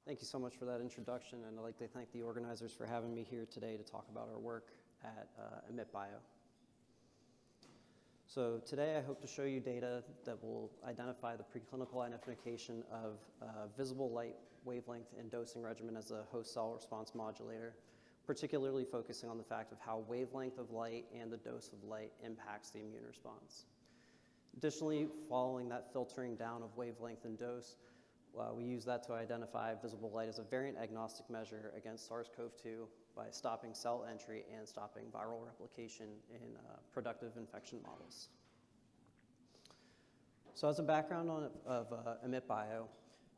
Thank you so much for that introduction, and I'd like to thank the organizers for having me here today to talk about our work at EmitBio. So today I hope to show you data that will identify the preclinical identification of visible light wavelength and dosing regimen as a host cell response modulator, particularly focusing on the fact of how wavelength of light and the dose of light impacts the immune response. Additionally, following that filtering down of wavelength and dose, we use that to identify visible light as a variant agnostic measure against SARS-CoV-2 by stopping cell entry and stopping viral replication in productive infection models. So as a background of EmitBio,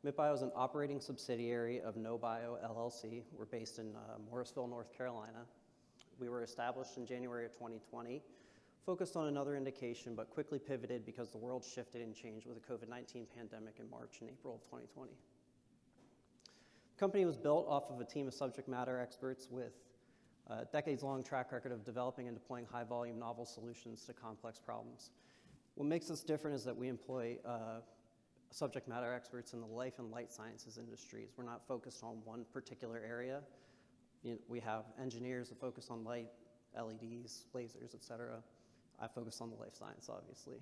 EmitBio is an operating subsidiary of NoBio LLC. We're based in Morrisville, North Carolina. We were established in January of 2020, focused on another indication, but quickly pivoted because the world shifted and changed with the COVID-19 pandemic in March and April of 2020. The company was built off of a team of subject matter experts with a decades-long track record of developing and deploying high-volume novel solutions to complex problems. What makes us different is that we employ subject matter experts in the life and light sciences industries. We're not focused on one particular area. We have engineers that focus on light, LEDs, lasers, et cetera. I focus on the life science, obviously.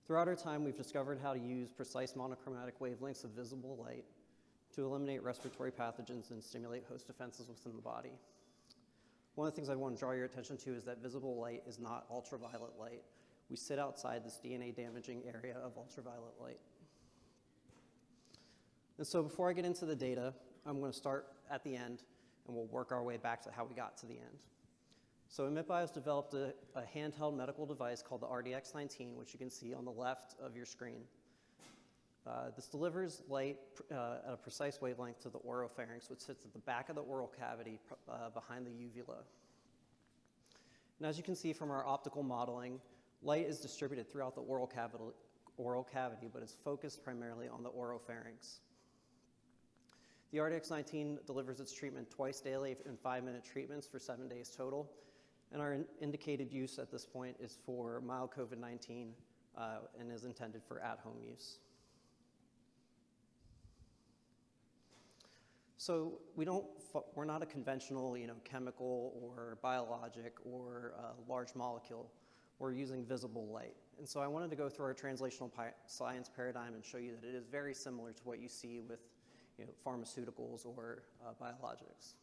Throughout our time, we've discovered how to use precise monochromatic wavelengths of visible light to eliminate respiratory pathogens and stimulate host defenses within the body. One of the things I want to draw your attention to is that visible light is not ultraviolet light. We sit outside this DNA damaging area of ultraviolet light. And so before I get into the data, I'm going to start at the end, and we'll work our way back to how we got to the end. So EmitBio has developed a handheld medical device called the RDX-19, which you can see on the left of your screen. This delivers light at a precise wavelength to the oropharynx, which sits at the back of the oral cavity behind the uvula. And as you can see from our optical modeling, light is distributed throughout the oral cavity, but is focused primarily on the oropharynx. The RDX-19 delivers its treatment twice daily in 5-minute treatments for 7 days total. And our indicated use at this point is for mild COVID-19 and is intended for at-home use. So we're not a conventional, chemical or biologic or large molecule. We're using visible light. And so I wanted to go through our translational science paradigm and show you that it is very similar to what you see with pharmaceuticals or biologics.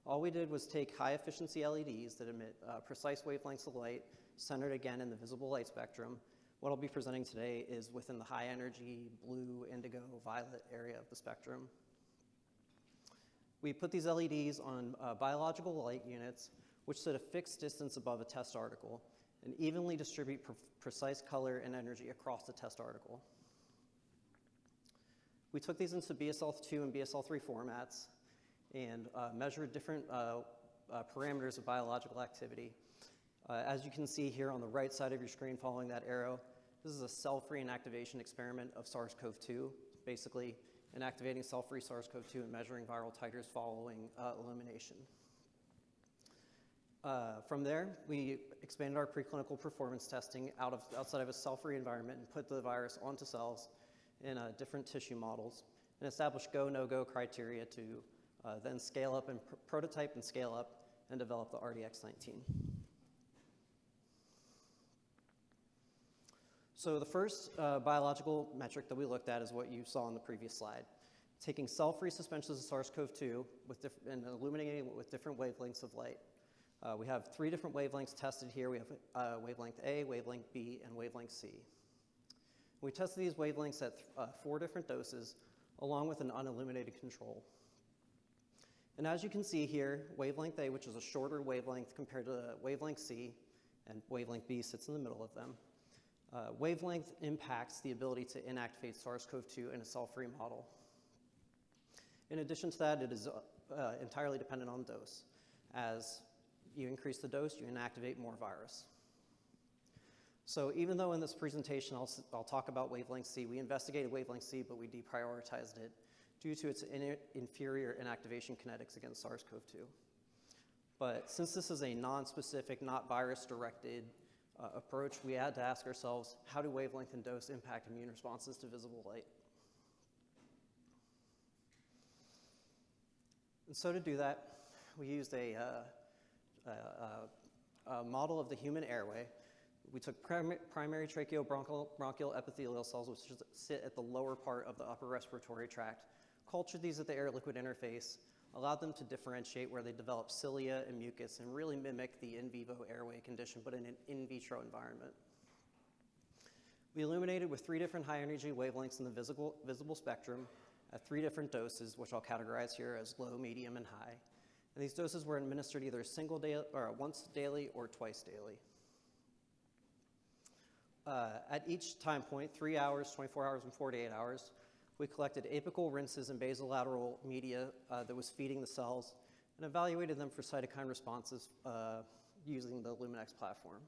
All we did was take high-efficiency LEDs that emit precise wavelengths of light, centered again in the visible light spectrum. What I'll be presenting today is within the high-energy blue, indigo, violet area of the spectrum. We put these LEDs on biological light units, which sit a fixed distance above a test article, and evenly distribute precise color and energy across the test article. We took these into BSL-2 and BSL-3 formats and measured different parameters of biological activity. As you can see here on the right side of your screen following that arrow, this is a cell-free inactivation experiment of SARS-CoV-2, basically inactivating cell-free SARS-CoV-2 and measuring viral titers following elimination. From there, we expanded our preclinical performance testing outside of a cell-free environment and put the virus onto cells in different tissue models and established go, no-go criteria to then scale up and prototype and scale up and develop the RDX-19. So the first biological metric that we looked at is what you saw on the previous slide. Taking cell-free suspensions of SARS-CoV-2 and illuminating it with different wavelengths of light. We have 3 different wavelengths tested here. We have wavelength A, wavelength B, and wavelength C. We tested these wavelengths at 4 different doses, along with an unilluminated control. And as you can see here, wavelength A, which is a shorter wavelength compared to wavelength C, and wavelength B sits in the middle of them. Wavelength impacts the ability to inactivate SARS-CoV-2 in a cell-free model. In addition to that, it is entirely dependent on dose. As you increase the dose, you inactivate more virus. So even though in this presentation I'll talk about wavelength C, we investigated wavelength C, but we deprioritized it due to its inferior inactivation kinetics against SARS-CoV-2. But since this is a non-specific, not virus-directed approach, we had to ask ourselves, how do wavelength and dose impact immune responses to visible light? And so to do that, we used a model of the human airway. We took primary tracheobronchial epithelial cells, which sit at the lower part of the upper respiratory tract, cultured these at the air-liquid interface, allowed them to differentiate where they develop cilia and mucus and really mimic the in vivo airway condition, but in an in vitro environment. We illuminated with 3 different high-energy wavelengths in the visible spectrum at 3 different doses, which I'll categorize here as low, medium, and high. And these doses were administered either once daily or twice daily. At each time point, 3 hours, 24 hours, and 48 hours, we collected apical rinses and basolateral media that was feeding the cells and evaluated them for cytokine responses using the Illuminating platform.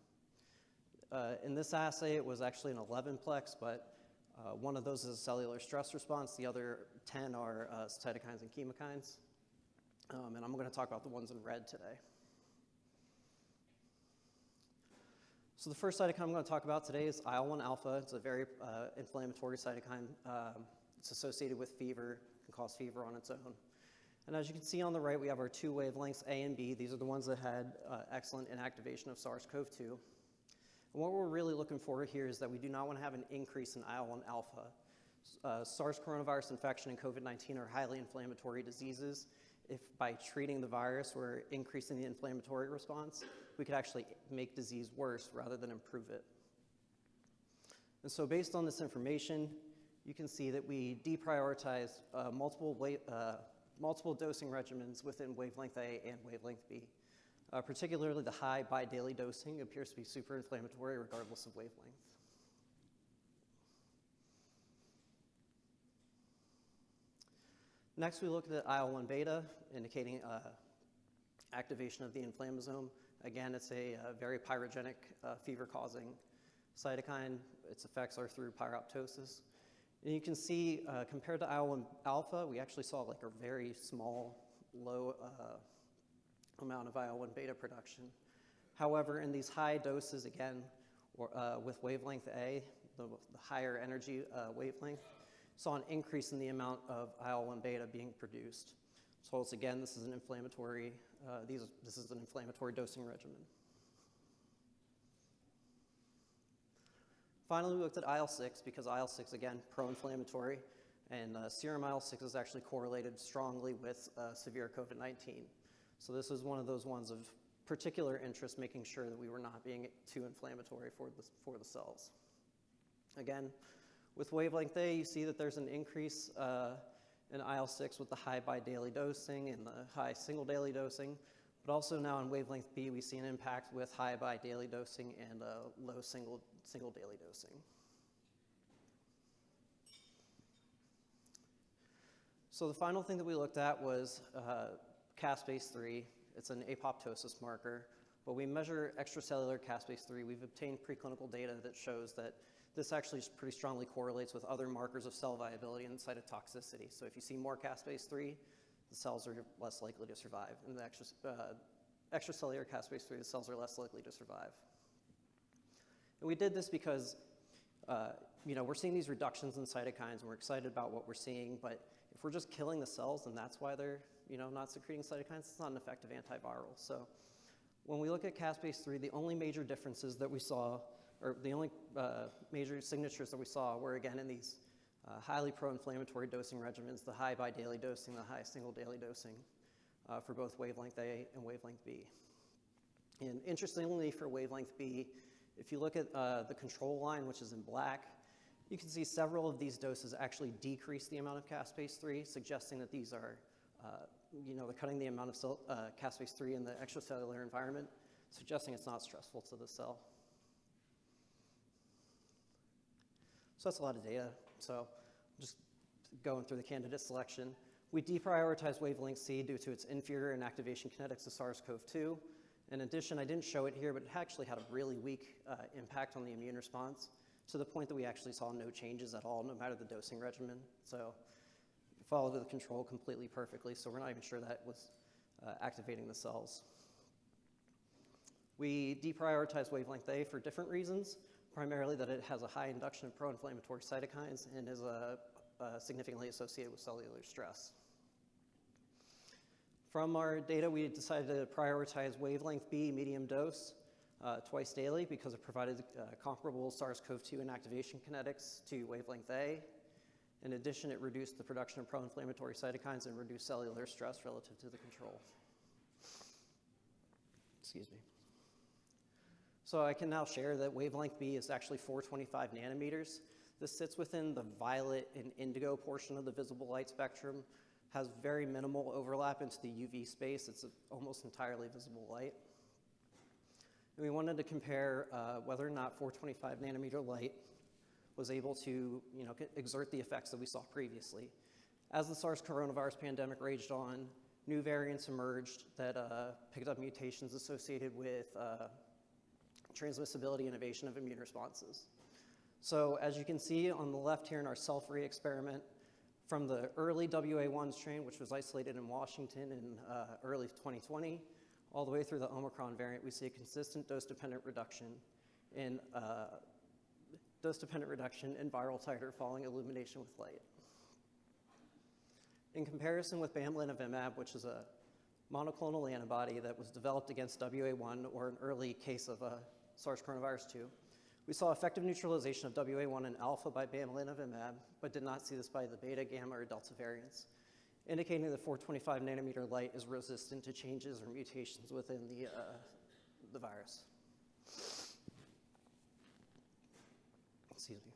In this assay, it was actually an 11-plex, but one of those is a cellular stress response. The other 10 are cytokines and chemokines. And I'm going to talk about the ones in red today. So the first cytokine I'm going to talk about today is IL-1 alpha. It's a very inflammatory cytokine. It's associated with fever, can cause fever on its own. And as you can see on the right, we have our 2 wavelengths, A and B. These are the ones that had excellent inactivation of SARS-CoV-2. And what we're really looking for here is that we do not want to have an increase in IL-1 alpha. SARS coronavirus infection and COVID-19 are highly inflammatory diseases. If by treating the virus we're increasing the inflammatory response, we could actually make disease worse rather than improve it. And so based on this information, you can see that we deprioritized multiple dosing regimens within wavelength A and wavelength B. Particularly the high bi-daily dosing appears to be super inflammatory regardless of wavelength. Next, we looked at IL-1 beta, indicating activation of the inflammasome. Again, it's a very pyrogenic, fever-causing cytokine. Its effects are through pyroptosis. And you can see, compared to IL-1 alpha, we actually saw like a very small, low amount of IL-1 beta production. However, in these high doses, again, with wavelength A, the higher energy wavelength, saw an increase in the amount of IL-1 beta being produced. So once again, this is an inflammatory, this is an inflammatory dosing regimen. Finally, we looked at IL-6 because IL-6, again, pro-inflammatory, and serum IL-6 is actually correlated strongly with severe COVID-19. So this is one of those ones of particular interest, making sure that we were not being too inflammatory for the cells. Again, with wavelength A, you see that there's an increase in IL-6 with the high bi-daily dosing and the high single daily dosing, but also now in wavelength B, we see an impact with high bi-daily dosing and low single daily dosing. So the final thing that we looked at was caspase-3. It's an apoptosis marker, but we measure extracellular caspase-3. We've obtained preclinical data that shows that this actually pretty strongly correlates with other markers of cell viability and cytotoxicity. So if you see more caspase-3, the cells are less likely to survive. And the extracellular caspase-3, the cells are less likely to survive. And we did this because we're seeing these reductions in cytokines, and we're excited about what we're seeing, but if we're just killing the cells and that's why they're not secreting cytokines, it's not an effective antiviral. So when we look at caspase-3, the only major differences that we saw, or the only major signatures that we saw were, again, in these highly pro-inflammatory dosing regimens, the high bi-daily dosing, the high single daily dosing for both wavelength A and wavelength B. And interestingly, for wavelength B, if you look at the control line, which is in black, you can see several of these doses actually decrease the amount of caspase-3, suggesting that these are, they're cutting the amount of caspase-3 in the extracellular environment, suggesting it's not stressful to the cell. So that's a lot of data. So just going through the candidate selection. We deprioritized wavelength C due to its inferior inactivation kinetics of SARS-CoV-2. In addition, I didn't show it here, but it actually had a really weak impact on the immune response to the point that we actually saw no changes at all, no matter the dosing regimen. So it followed the control completely perfectly, so we're not even sure that was activating the cells. We deprioritized wavelength A for different reasons, primarily that it has a high induction of pro-inflammatory cytokines and is significantly associated with cellular stress. From our data, we decided to prioritize wavelength B medium dose twice daily because it provided comparable SARS-CoV-2 inactivation kinetics to wavelength A. In addition, it reduced the production of pro-inflammatory cytokines and reduced cellular stress relative to the control. Excuse me. So I can now share that wavelength B is actually 425 nanometers. This sits within the violet and indigo portion of the visible light spectrum, has very minimal overlap into the UV space. It's almost entirely visible light. And we wanted to compare whether or not 425 nanometer light was able to exert the effects that we saw previously. As the SARS coronavirus pandemic raged on, new variants emerged that picked up mutations associated with transmissibility and evasion of immune responses. So as you can see on the left here in our cell-free experiment, from the early WA1 strain, which was isolated in Washington in early 2020, all the way through the Omicron variant, we see a consistent dose-dependent reduction in viral titer following illumination with light. In comparison with bamlanivimab, which is a monoclonal antibody that was developed against WA1 or an early case of SARS coronavirus 2, we saw effective neutralization of WA1 and alpha by bamlanivimab, but did not see this by the beta, gamma, or delta variants, indicating that 425 nanometer light is resistant to changes or mutations within the virus. Excuse me.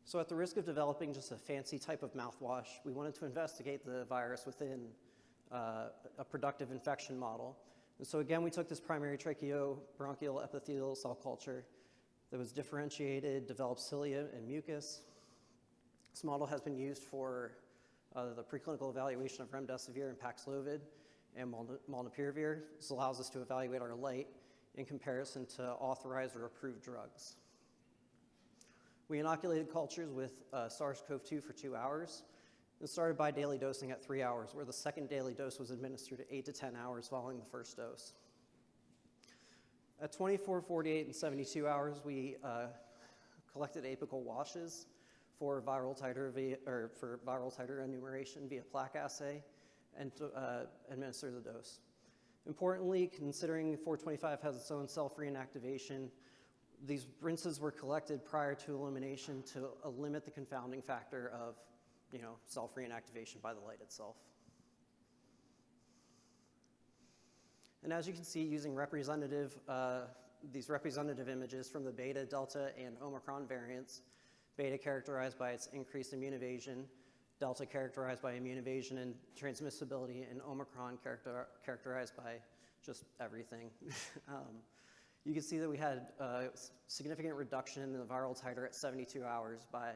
So at the risk of developing just a fancy type of mouthwash, we wanted to investigate the virus within a productive infection model. And so again, we took this primary tracheobronchial epithelial cell culture that was differentiated, developed cilia and mucus. This model has been used for the preclinical evaluation of remdesivir and Paxlovid and molnupiravir. This allows us to evaluate our light in comparison to authorized or approved drugs. We inoculated cultures with SARS-CoV-2 for 2 hours and started by daily dosing at 3 hours, where the second daily dose was administered at 8 to 10 hours following the first dose. At 24, 48, and 72 hours, we collected apical washes for viral titer enumeration via plaque assay and administer the dose. Importantly, considering 425 has its own cell-free inactivation, these rinses were collected prior to illumination to limit the confounding factor of cell-free inactivation by the light itself. And as you can see, using these representative images from the beta, delta, and Omicron variants, beta characterized by its increased immune evasion, delta characterized by immune evasion and transmissibility, and Omicron characterized by just everything. You can see that we had a significant reduction in the viral titer at 72 hours by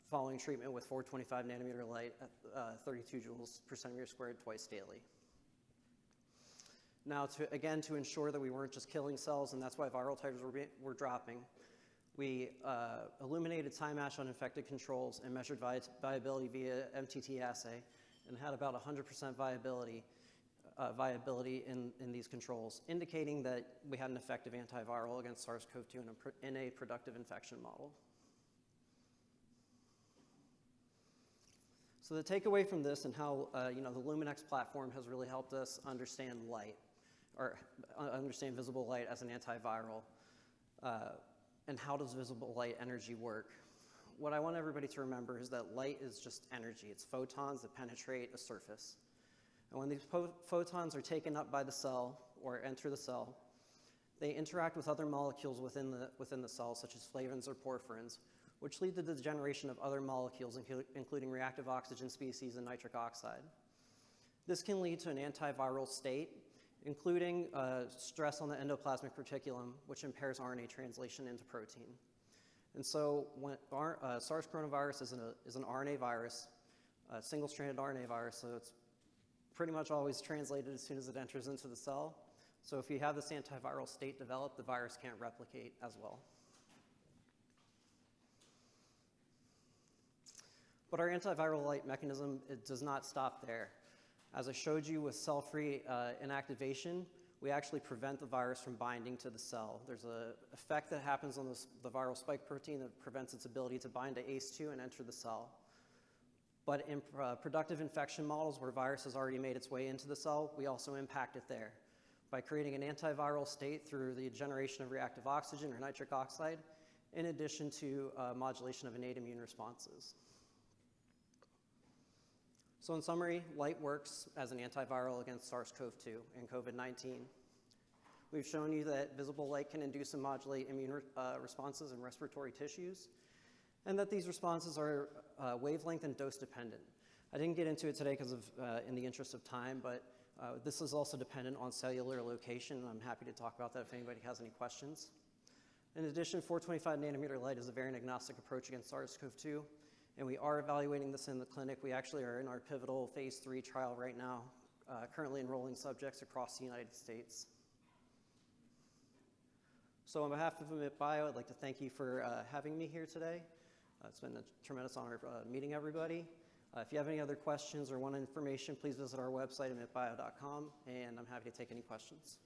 following treatment with 425 nanometer light at 32 joules per centimeter squared twice daily. Now, to ensure that we weren't just killing cells, and that's why viral titers were dropping, we illuminated time ash on infected controls and measured viability via MTT assay and had about 100% viability in these controls, indicating that we had an effective antiviral against SARS-CoV-2 in a productive infection model. So the takeaway from this and how the Luminex platform has really helped us understand light, or understand visible light as an antiviral, and how does visible light energy work. What I want everybody to remember is that light is just energy. It's photons that penetrate a surface. And when these photons are taken up by the cell or enter the cell, they interact with other molecules within the cell, such as flavins or porphyrins, which lead to the generation of other molecules, including reactive oxygen species and nitric oxide. This can lead to an antiviral state, including stress on the endoplasmic reticulum, which impairs RNA translation into protein. And so when SARS coronavirus is an RNA virus, a single-stranded RNA virus, so it's pretty much always translated as soon as it enters into the cell. So if you have this antiviral state developed, the virus can't replicate as well. But our antiviral light mechanism, it does not stop there. As I showed you with cell-free inactivation, we actually prevent the virus from binding to the cell. There's an effect that happens on the viral spike protein that prevents its ability to bind to ACE2 and enter the cell. But in productive infection models where virus has already made its way into the cell, we also impact it there by creating an antiviral state through the generation of reactive oxygen or nitric oxide, in addition to modulation of innate immune responses. So in summary, light works as an antiviral against SARS-CoV-2 and COVID-19. We've shown you that visible light can induce and modulate immune responses in respiratory tissues, and that these responses are wavelength and dose dependent. I didn't get into it today because of, in the interest of time, but this is also dependent on cellular location, and I'm happy to talk about that if anybody has any questions. In addition, 425 nanometer light is a variant agnostic approach against SARS-CoV-2, and we are evaluating this in the clinic. We actually are in our pivotal phase 3 trial right now, currently enrolling subjects across the United States. So on behalf of Emit Bio, I'd like to thank you for having me here today. It's been a tremendous honor meeting everybody. If you have any other questions or want information, please visit our website, emitbio.com, and I'm happy to take any questions.